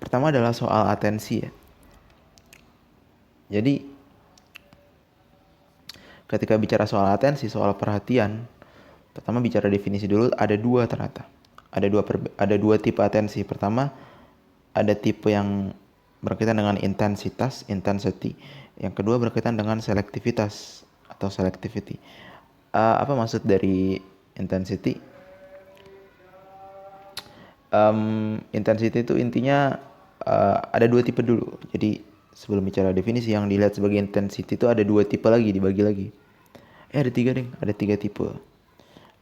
Pertama adalah soal atensi ya. Jadi ketika bicara soal atensi, soal perhatian, pertama bicara definisi dulu, ada dua ternyata. Ada dua tipe atensi. Pertama, ada tipe yang berkaitan dengan intensitas, intensity. Yang kedua berkaitan dengan selektivitas atau selectivity. Apa maksud dari intensity? Intensity itu intinya ada dua tipe dulu. Jadi sebelum bicara definisi, yang dilihat sebagai intensity itu ada dua tipe lagi, dibagi lagi. Ada tiga deh, ada tiga tipe.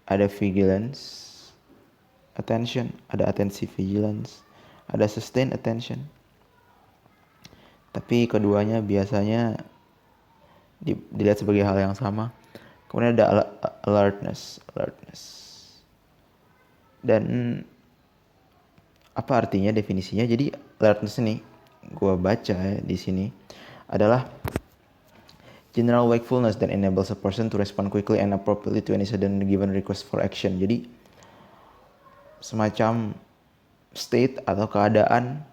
Ada vigilance attention, ada attention vigilance, ada sustained attention. Tapi keduanya biasanya dilihat sebagai hal yang sama. Kemudian ada alertness. Dan apa artinya definisinya? Jadi alertness ini gua baca ya di sini adalah general wakefulness that enables a person to respond quickly and appropriately to any sudden given request for action. Jadi semacam state atau keadaan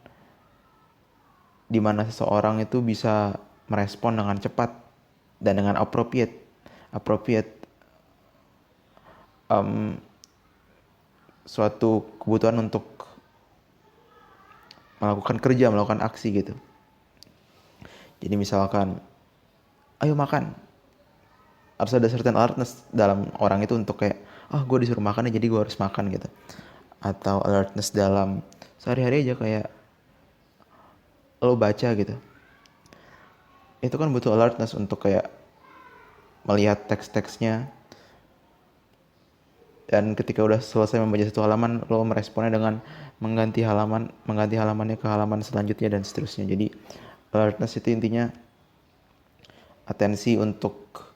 di mana seseorang itu bisa merespon dengan cepat dan dengan appropriate suatu kebutuhan untuk melakukan aksi gitu. Jadi misalkan, ayo makan, harus ada certain alertness dalam orang itu untuk kayak, gue disuruh makan ya jadi gue harus makan gitu. Atau alertness dalam sehari-hari aja kayak lo baca gitu, itu kan butuh alertness untuk kayak melihat teks-teksnya, dan ketika udah selesai membaca satu halaman lo meresponnya dengan mengganti halamannya ke halaman selanjutnya dan seterusnya. Jadi alertness itu intinya atensi untuk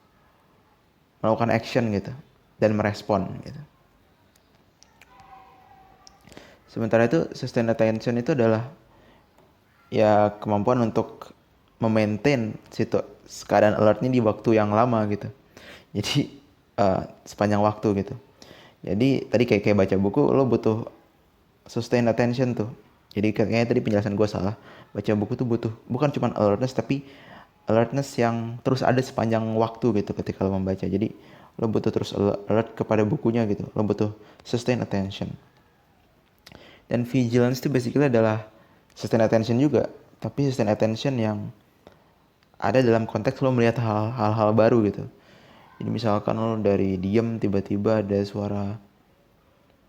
melakukan action gitu dan merespon gitu. Sementara itu sustained attention itu adalah ya kemampuan untuk memaintain keadaan alertnya di waktu yang lama gitu. Jadi sepanjang waktu gitu. Jadi tadi kayak baca buku lo butuh sustained attention tuh. Jadi kayaknya tadi penjelasan gue salah. Baca buku tuh butuh bukan cuma alertness tapi alertness yang terus ada sepanjang waktu gitu ketika lo membaca. Jadi lo butuh terus alert kepada bukunya gitu. Lo butuh sustained attention. Dan vigilance itu basically adalah sustained attention juga, tapi sustained attention yang ada dalam konteks lo melihat hal-hal baru gitu. Jadi misalkan lo dari diam tiba-tiba ada suara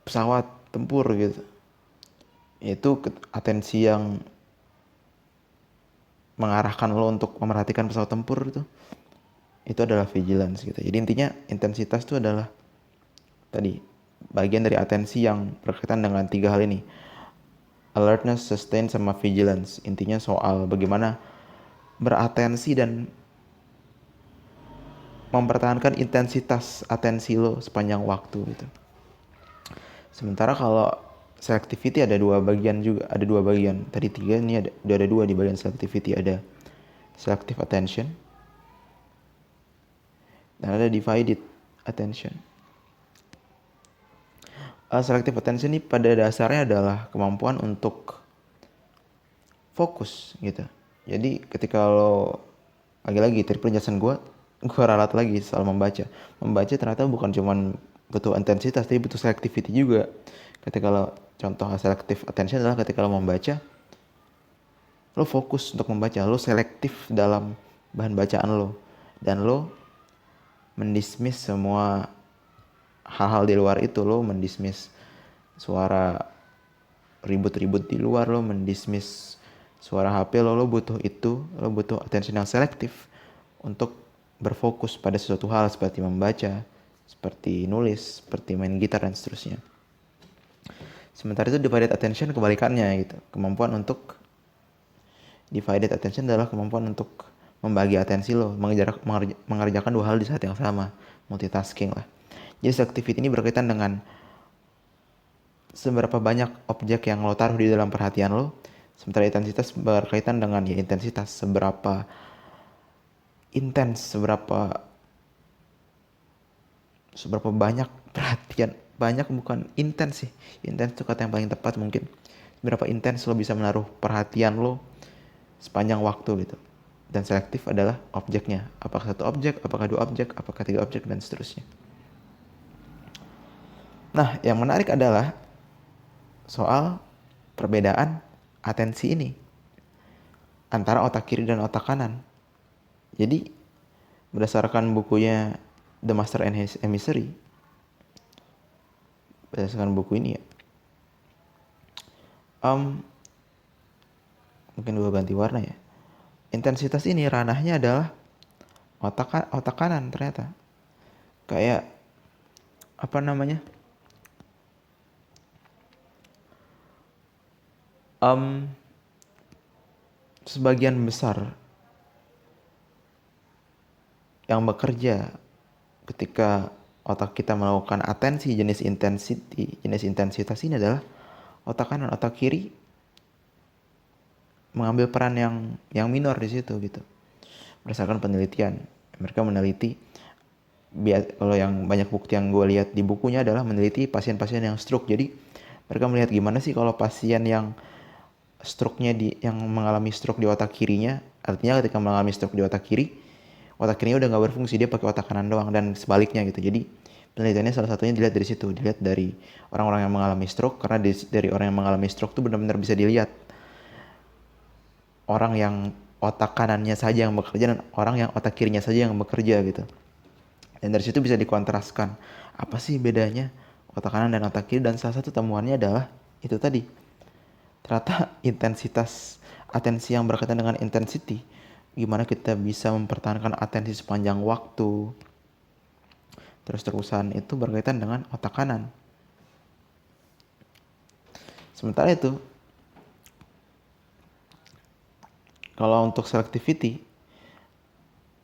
pesawat tempur gitu. Itu atensi yang mengarahkan lo untuk memerhatikan pesawat tempur itu adalah vigilance gitu. Jadi intinya intensitas itu adalah tadi bagian dari atensi yang berkaitan dengan tiga hal ini. Alertness, sustain, sama vigilance. Intinya soal bagaimana beratensi dan mempertahankan intensitas atensi lo sepanjang waktu gitu. Sementara kalau selectivity ada dua bagian juga, ada dua bagian. Tadi tiga, ini ada dua di bagian selectivity, ada selective attention dan ada divided attention. Selective attention ini pada dasarnya adalah kemampuan untuk fokus gitu. Jadi ketika lo lagi-lagi dari penjelasan gue ralat lagi soal membaca ternyata bukan cuman butuh intensitas tapi butuh selectivity juga. Ketika lo contoh selective attention adalah ketika lo membaca, lo fokus untuk membaca, lo selektif dalam bahan bacaan lo, dan lo mendismiss semua hal-hal di luar itu. Lo mendismiss suara ribut-ribut di luar, lo mendismiss suara HP lo butuh itu, lo butuh attention yang selektif untuk berfokus pada sesuatu hal seperti membaca, seperti nulis, seperti main gitar dan seterusnya. Sementara itu divided attention kebalikannya gitu. Kemampuan untuk divided attention adalah kemampuan untuk membagi atensi lo, mengerjakan dua hal di saat yang sama, multitasking lah. Jadi selectivity ini berkaitan dengan seberapa banyak objek yang lo taruh di dalam perhatian lo. Sementara intensitas berkaitan dengan ya intensitas, seberapa intens, seberapa banyak perhatian. Banyak bukan intens sih, intens itu kata yang paling tepat mungkin. berapa intens lo bisa menaruh perhatian lo sepanjang waktu gitu. Dan selektif adalah objeknya, apakah satu objek, apakah dua objek, apakah tiga objek, dan seterusnya. Nah, yang menarik adalah soal perbedaan atensi ini antara otak kiri dan otak kanan. Jadi berdasarkan bukunya The Master and His Emissary, berdasarkan buku ini ya, mungkin gue ganti warna ya. Intensitas ini ranahnya adalah otak kanan ternyata. Kayak apa namanya? Sebagian besar yang bekerja ketika otak kita melakukan atensi jenis intensitas ini adalah otak kanan. Otak kiri mengambil peran yang minor di situ gitu. Berdasarkan penelitian, mereka meneliti, kalau yang banyak bukti yang gue lihat di bukunya adalah meneliti pasien-pasien yang stroke. Jadi mereka melihat gimana sih kalau pasien yang stroke-nya yang mengalami stroke di otak kirinya, artinya ketika mengalami stroke di otak kirinya udah nggak berfungsi, dia pakai otak kanan doang, dan sebaliknya gitu. Jadi penelitiannya salah satunya dilihat dari situ, dilihat dari orang-orang yang mengalami stroke, karena dari orang yang mengalami stroke tuh benar-benar bisa dilihat orang yang otak kanannya saja yang bekerja dan orang yang otak kirinya saja yang bekerja gitu. Dan dari situ bisa dikontraskan apa sih bedanya otak kanan dan otak kiri, dan salah satu temuannya adalah itu tadi. Ternyata intensitas atensi yang berkaitan dengan intensity, gimana kita bisa mempertahankan atensi sepanjang waktu, terus-terusan, itu berkaitan dengan otak kanan. Sementara itu, kalau untuk selectivity,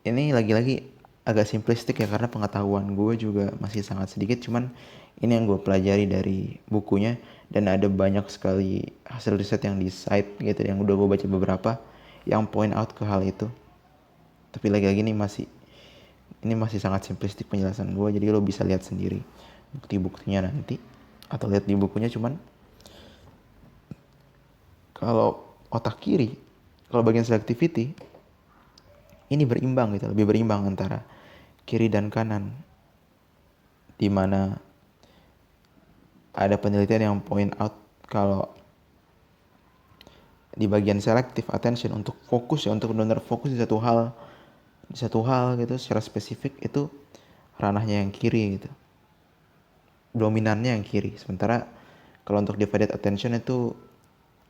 ini lagi-lagi agak simplistik ya, karena pengetahuan gue juga masih sangat sedikit. Cuman ini yang gue pelajari dari bukunya, dan ada banyak sekali hasil riset yang di site gitu, yang udah gue baca beberapa, yang point out ke hal itu. Tapi lagi-lagi ini masih sangat simplistik penjelasan gue, jadi lo bisa lihat sendiri bukti-buktinya nanti, atau lihat di bukunya. Cuman kalau otak kiri, kalau bagian selectivity ini berimbang gitu, lebih berimbang antara kiri dan kanan, dimana ada penelitian yang point out kalau di bagian selective attention, untuk fokus ya, untuk benar-benar fokus di satu hal gitu secara spesifik, itu ranahnya yang kiri gitu, dominannya yang kiri. Sementara kalau untuk divided attention itu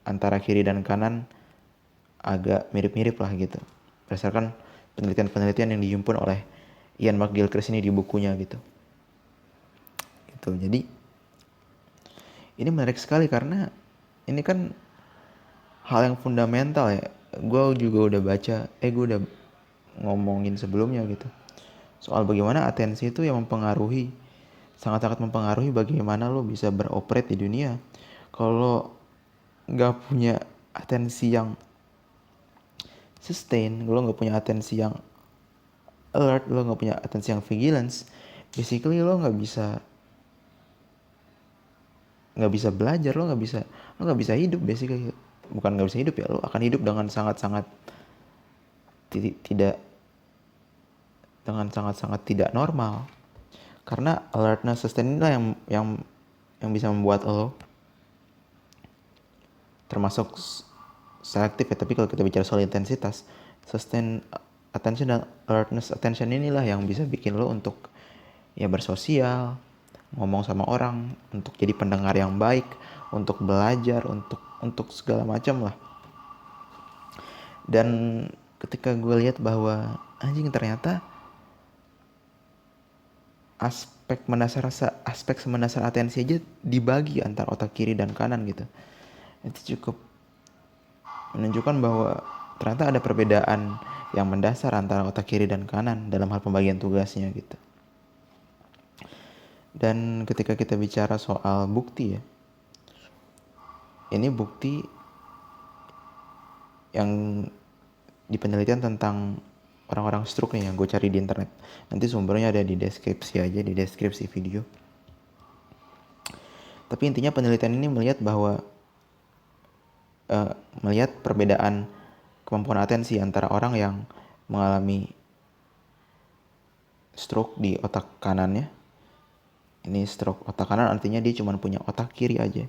antara kiri dan kanan agak mirip-mirip lah gitu, berdasarkan penelitian-penelitian yang dihimpun oleh Ian McGilchrist ini di bukunya gitu. Jadi ini menarik sekali karena ini kan hal yang fundamental ya. Gue juga udah baca, gue udah ngomongin sebelumnya gitu, soal bagaimana atensi itu yang sangat-sangat mempengaruhi bagaimana lo bisa beroperate di dunia. Kalau nggak punya atensi yang sustain, lo nggak punya atensi yang alert, lo nggak punya atensi yang vigilance, basically lo nggak bisa belajar, lo nggak bisa hidup basically. Bukan nggak bisa hidup ya, lo akan hidup dengan sangat-sangat tidak normal, karena alertness sustain inilah yang bisa membuat lo, termasuk selektif ya, tapi kalau kita bicara soal intensitas, sustain attention dan alertness attention inilah yang bisa bikin lo untuk ya bersosial, ngomong sama orang, untuk jadi pendengar yang baik, untuk belajar, untuk segala macam lah. Dan ketika gue lihat bahwa anjing, ternyata aspek mendasar atensi aja dibagi antara otak kiri dan kanan gitu, itu cukup menunjukkan bahwa ternyata ada perbedaan yang mendasar antara otak kiri dan kanan dalam hal pembagian tugasnya gitu. Dan ketika kita bicara soal bukti ya, ini bukti yang di penelitian tentang orang-orang stroke nih, yang gue cari di internet. Nanti sumbernya ada di deskripsi video. Tapi intinya penelitian ini melihat bahwa melihat perbedaan kemampuan atensi antara orang yang mengalami stroke di otak kanannya. Ini stroke otak kanan artinya dia cuma punya otak kiri aja.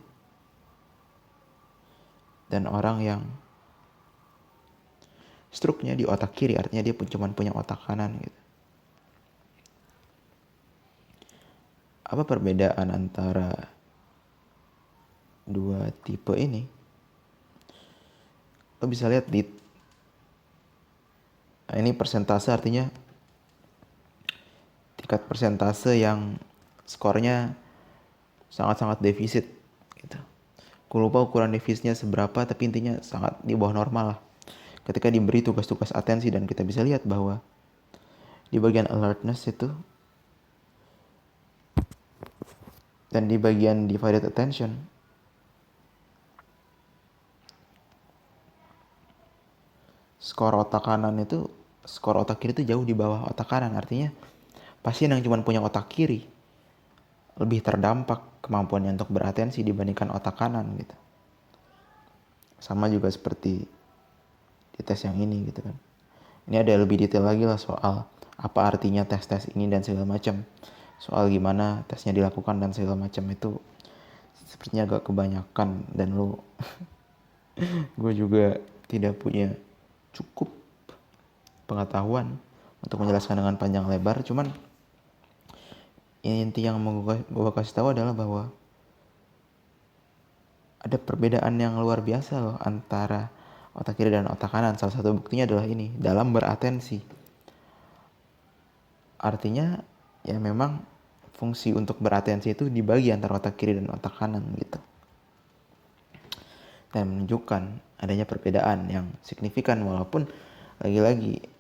Dan orang yang stroke-nya di otak kiri artinya dia cuma punya otak kanan gitu. Apa perbedaan antara dua tipe ini? Lo bisa lihat ini persentase, artinya tingkat persentase yang skornya sangat-sangat defisit gitu. Aku lupa ukuran defisitnya seberapa, tapi intinya sangat di bawah normal lah. Ketika diberi tugas-tugas atensi, dan kita bisa lihat bahwa di bagian alertness itu dan di bagian divided attention skor otak kiri itu jauh di bawah otak kanan. Artinya pasien yang cuma punya otak kiri lebih terdampak kemampuannya untuk beratensi dibandingkan otak kanan gitu. Sama juga seperti di tes yang ini gitu kan. Ini ada lebih detail lagi lah soal apa artinya tes-tes ini dan segala macam. Soal gimana tesnya dilakukan dan segala macam itu sepertinya agak kebanyakan, dan gue juga tidak punya cukup pengetahuan untuk menjelaskan dengan panjang lebar. Cuman inti yang mau gue kasih tahu adalah bahwa ada perbedaan yang luar biasa loh antara otak kiri dan otak kanan. Salah satu buktinya adalah ini, dalam beratensi. Artinya ya memang fungsi untuk beratensi itu dibagi antara otak kiri dan otak kanan gitu. Dan menunjukkan adanya perbedaan yang signifikan, walaupun lagi-lagi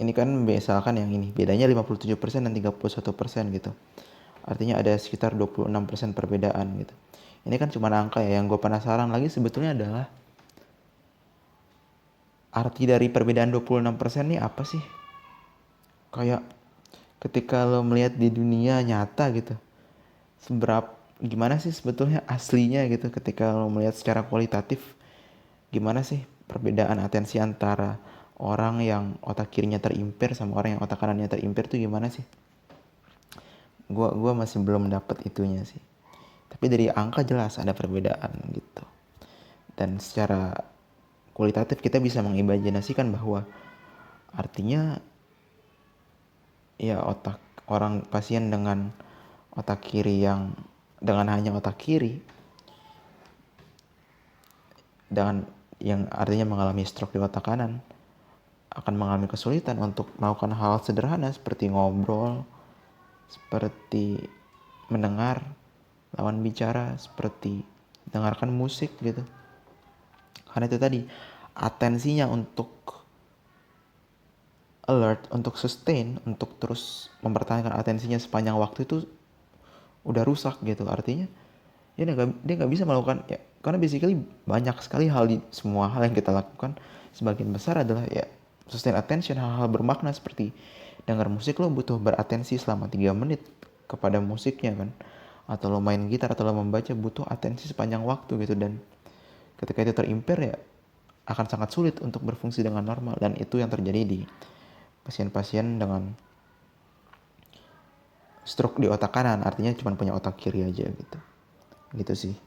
ini kan misalkan yang ini bedanya 57% dan 31% gitu. Artinya ada sekitar 26% perbedaan gitu. Ini kan cuma angka ya. Yang gue penasaran lagi sebetulnya adalah arti dari perbedaan 26% ini apa sih? Kayak ketika lo melihat di dunia nyata gitu, gimana sih sebetulnya aslinya gitu, ketika lo melihat secara kualitatif gimana sih perbedaan atensi antara orang yang otak kirinya terimpir sama orang yang otak kanannya terimpir tuh gimana sih? Gua masih belum dapat itunya sih. Tapi dari angka jelas ada perbedaan gitu. Dan secara kualitatif kita bisa mengimajinasikan bahwa artinya ya otak orang pasien dengan otak kiri yang dengan hanya otak kiri dengan yang artinya mengalami stroke di otak kanan akan mengalami kesulitan untuk melakukan hal sederhana seperti ngobrol, seperti mendengar lawan bicara, seperti dengarkan musik gitu. Karena itu tadi atensinya untuk alert, untuk sustain, untuk terus mempertahankan atensinya sepanjang waktu itu udah rusak gitu. Artinya dia nggak bisa melakukan ya, karena basically banyak sekali semua hal yang kita lakukan sebagian besar adalah ya sustain attention, hal-hal bermakna seperti dengar musik. Lo butuh beratensi selama 3 menit kepada musiknya kan, atau lo main gitar atau lo membaca butuh atensi sepanjang waktu gitu. Dan ketika itu terimpir ya akan sangat sulit untuk berfungsi dengan normal. Dan itu yang terjadi di pasien-pasien dengan stroke di otak kanan, artinya cuma punya otak kiri aja gitu sih.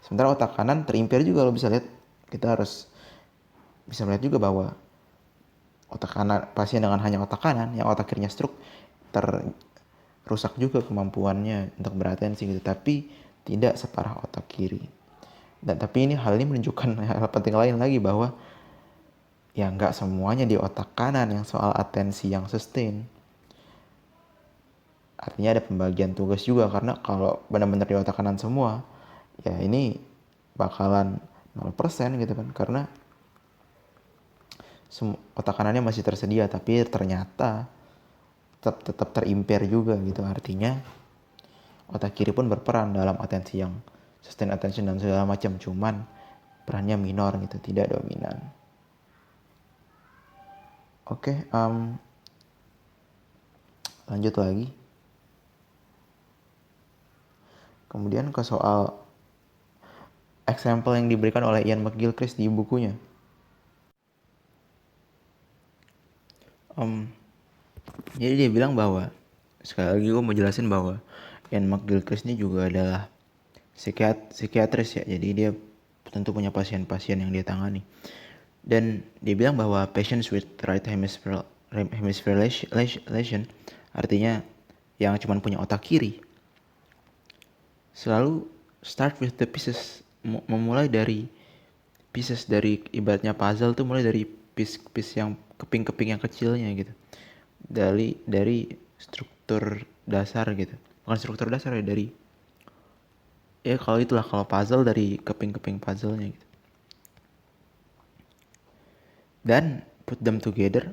Sementara otak kanan terimpir juga, lo bisa lihat, kita harus bisa melihat juga bahwa otak kanan pasien dengan hanya otak kanan yang otak kirinya stroke rusak juga kemampuannya untuk beratensi gitu, tapi tidak separah otak kiri. Dan tapi hal ini menunjukkan hal penting lain lagi, bahwa ya nggak semuanya di otak kanan yang soal atensi yang sustain. Artinya ada pembagian tugas juga, karena kalau benar-benar di otak kanan semua ya ini bakalan 0% gitu kan, karena otak kanannya masih tersedia tapi ternyata tetap terimpir juga gitu. Artinya otak kiri pun berperan dalam atensi yang sustain attention dan segala macam, cuman perannya minor gitu, tidak dominan. Oke, lanjut lagi. Kemudian ke soal example yang diberikan oleh Ian McGilchrist di bukunya. Jadi dia bilang bahwa, sekali lagi gue mau jelasin bahwa Ian McGilchrist ini juga adalah psikiatris ya, jadi dia tentu punya pasien-pasien yang dia tangani. Dan dia bilang bahwa patients with right hemisphere lesion, artinya yang cuma punya otak kiri, selalu start with the pieces, memulai dari pieces, dari ibaratnya puzzle tuh mulai dari piece yang keping-keping yang kecilnya gitu, dari struktur dasar gitu, bukan struktur dasar ya, dari ya kalau itulah, kalau puzzle dari keping-keping puzzlenya gitu, dan put them together,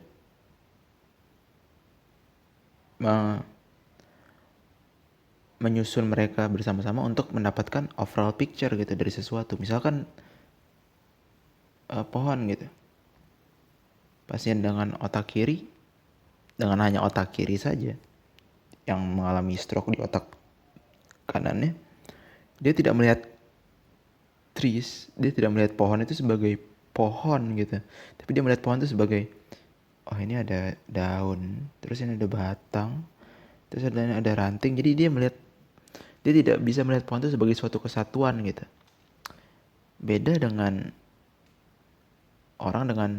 menyusun mereka bersama-sama untuk mendapatkan overall picture gitu dari sesuatu. Misalkan pohon gitu, pasien dengan otak kiri, dengan hanya otak kiri saja yang mengalami stroke di otak kanannya, dia tidak melihat trees, dia tidak melihat pohon itu sebagai pohon gitu, tapi dia melihat pohon itu sebagai, oh ini ada daun, terus ini ada batang, terus ada ranting. Jadi dia tidak bisa melihat pohon itu sebagai suatu kesatuan gitu. Beda dengan orang dengan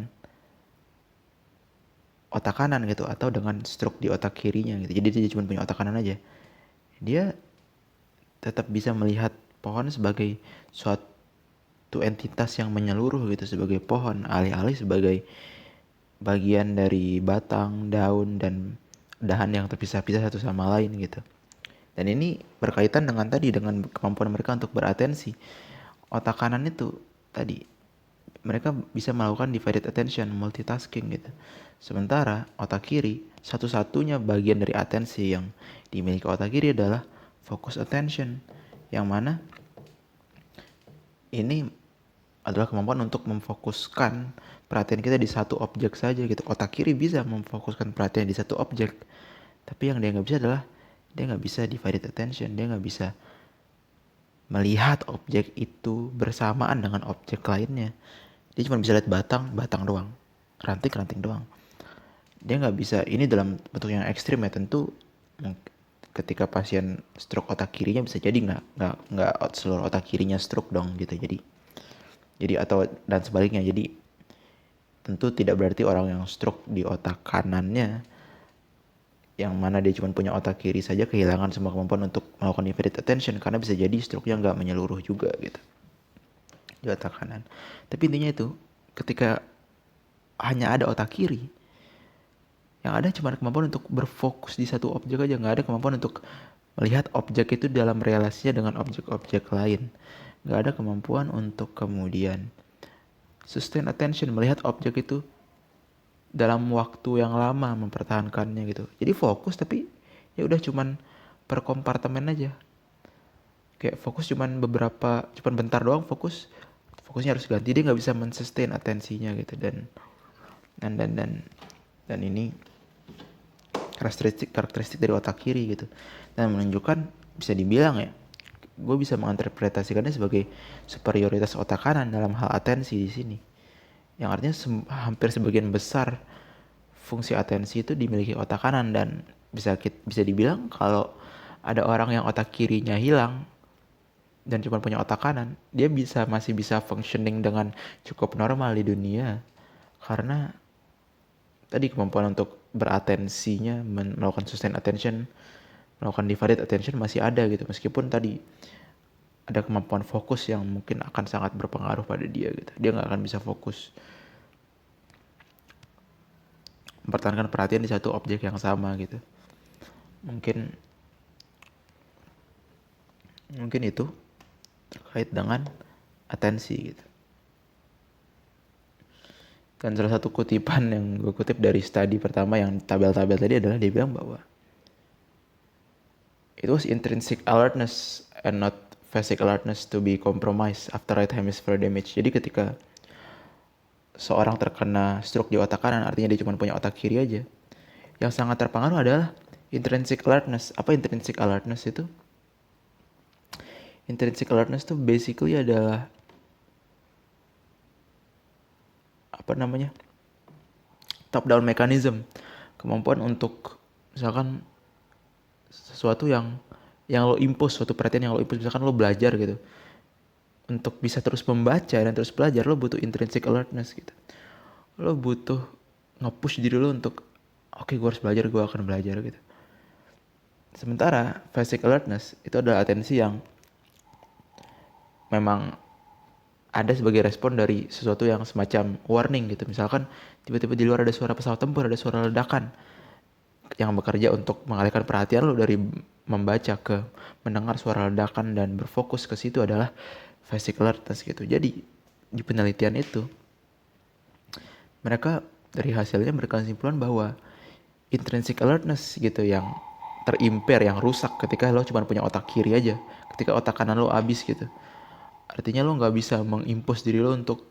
otak kanan gitu, atau dengan stroke di otak kirinya gitu. Jadi dia cuma punya otak kanan aja. Dia tetap bisa melihat pohon sebagai suatu entitas yang menyeluruh gitu, sebagai pohon, alih-alih sebagai bagian dari batang, daun, dan dahan yang terpisah-pisah satu sama lain gitu. Dan ini berkaitan dengan tadi, dengan kemampuan mereka untuk beratensi. Otak kanan itu tadi, mereka bisa melakukan divided attention, multitasking gitu. Sementara otak kiri, satu-satunya bagian dari atensi yang dimiliki otak kiri adalah focus attention, yang mana ini adalah kemampuan untuk memfokuskan perhatian kita di satu objek saja gitu. Otak kiri bisa memfokuskan perhatian di satu objek, tapi yang dia nggak bisa adalah dia nggak bisa divided attention, dia nggak bisa melihat objek itu bersamaan dengan objek lainnya. Dia cuma bisa lihat batang doang, ranting doang. Dia nggak bisa, ini dalam bentuk yang ekstrim ya, tentu ketika pasien stroke otak kirinya bisa jadi nggak seluruh otak kirinya stroke dong gitu. Jadi atau dan sebaliknya, jadi tentu tidak berarti orang yang stroke di otak kanannya, yang mana dia cuma punya otak kiri saja, kehilangan semua kemampuan untuk melakukan divided attention, karena bisa jadi stroke-nya nggak menyeluruh juga gitu di otak kanan. Tapi intinya itu, ketika hanya ada otak kiri, yang ada cuma kemampuan untuk berfokus di satu objek aja, nggak ada kemampuan untuk melihat objek itu dalam relasinya dengan objek-objek lain. Nggak ada kemampuan untuk kemudian sustain attention, melihat objek itu dalam waktu yang lama, mempertahankannya gitu. Jadi fokus tapi ya udah cuman per kompartemen aja. Kayak fokus cuman bentar doang, fokusnya harus ganti, dia nggak bisa mensustain atensinya gitu. Dan ini karakteristik dari otak kiri gitu, dan menunjukkan, bisa dibilang ya, gue bisa menginterpretasikannya sebagai superioritas otak kanan dalam hal atensi di sini, yang artinya hampir sebagian besar fungsi atensi itu dimiliki otak kanan. Dan bisa dibilang kalau ada orang yang otak kirinya hilang dan cuma punya otak kanan, dia masih bisa functioning dengan cukup normal di dunia, karena tadi kemampuan untuk beratensinya, melakukan sustain attention, melakukan divided attention masih ada gitu, meskipun tadi ada kemampuan fokus yang mungkin akan sangat berpengaruh pada dia gitu. Dia nggak akan bisa fokus mempertahankan perhatian di satu objek yang sama gitu. Mungkin itu terkait dengan atensi gitu. Dan salah satu kutipan yang gue kutip dari studi pertama yang tabel-tabel tadi adalah, dia bilang bahwa it was intrinsic alertness and not basic alertness to be compromised after right hemisphere damage. Jadi ketika seorang terkena stroke di otak kanan, artinya dia cuma punya otak kiri aja, yang sangat terpengaruh adalah intrinsic alertness. Apa intrinsic alertness itu? Intrinsic alertness itu basically adalah apa namanya, top down mechanism, kemampuan untuk misalkan sesuatu yang lo impose, suatu perhatian yang lo impose, misalkan lo belajar gitu, untuk bisa terus membaca dan terus belajar lo butuh intrinsic alertness gitu. Lo butuh nge-push diri lo untuk oke, gue harus belajar, gue akan belajar gitu. Sementara basic alertness itu adalah atensi yang memang ada sebagai respon dari sesuatu yang semacam warning gitu. Misalkan tiba-tiba di luar ada suara pesawat tempur, ada suara ledakan yang bekerja untuk mengalihkan perhatian lo dari membaca ke mendengar suara ledakan dan berfokus ke situ adalah basic alertness gitu. Jadi di penelitian itu mereka dari hasilnya berkesimpulan bahwa intrinsic alertness gitu yang terimpair, yang rusak ketika lo cuma punya otak kiri aja, ketika otak kanan lo habis gitu. Artinya lo nggak bisa mengimpos diri lo untuk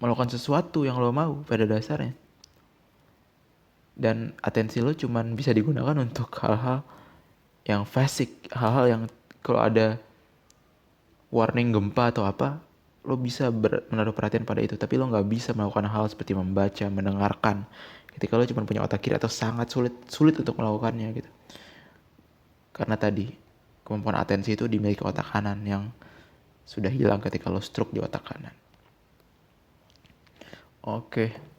melakukan sesuatu yang lo mau pada dasarnya. Dan atensi lo cuma bisa digunakan untuk hal-hal yang basic, hal-hal yang kalau ada warning gempa atau apa, lo bisa menaruh perhatian pada itu. Tapi lo nggak bisa melakukan hal seperti membaca, mendengarkan, ketika lo cuma punya otak kiri atau sangat sulit untuk melakukannya gitu. Karena tadi kemampuan atensi itu dimiliki otak kanan yang sudah hilang ketika lo stroke di otak kanan. Oke.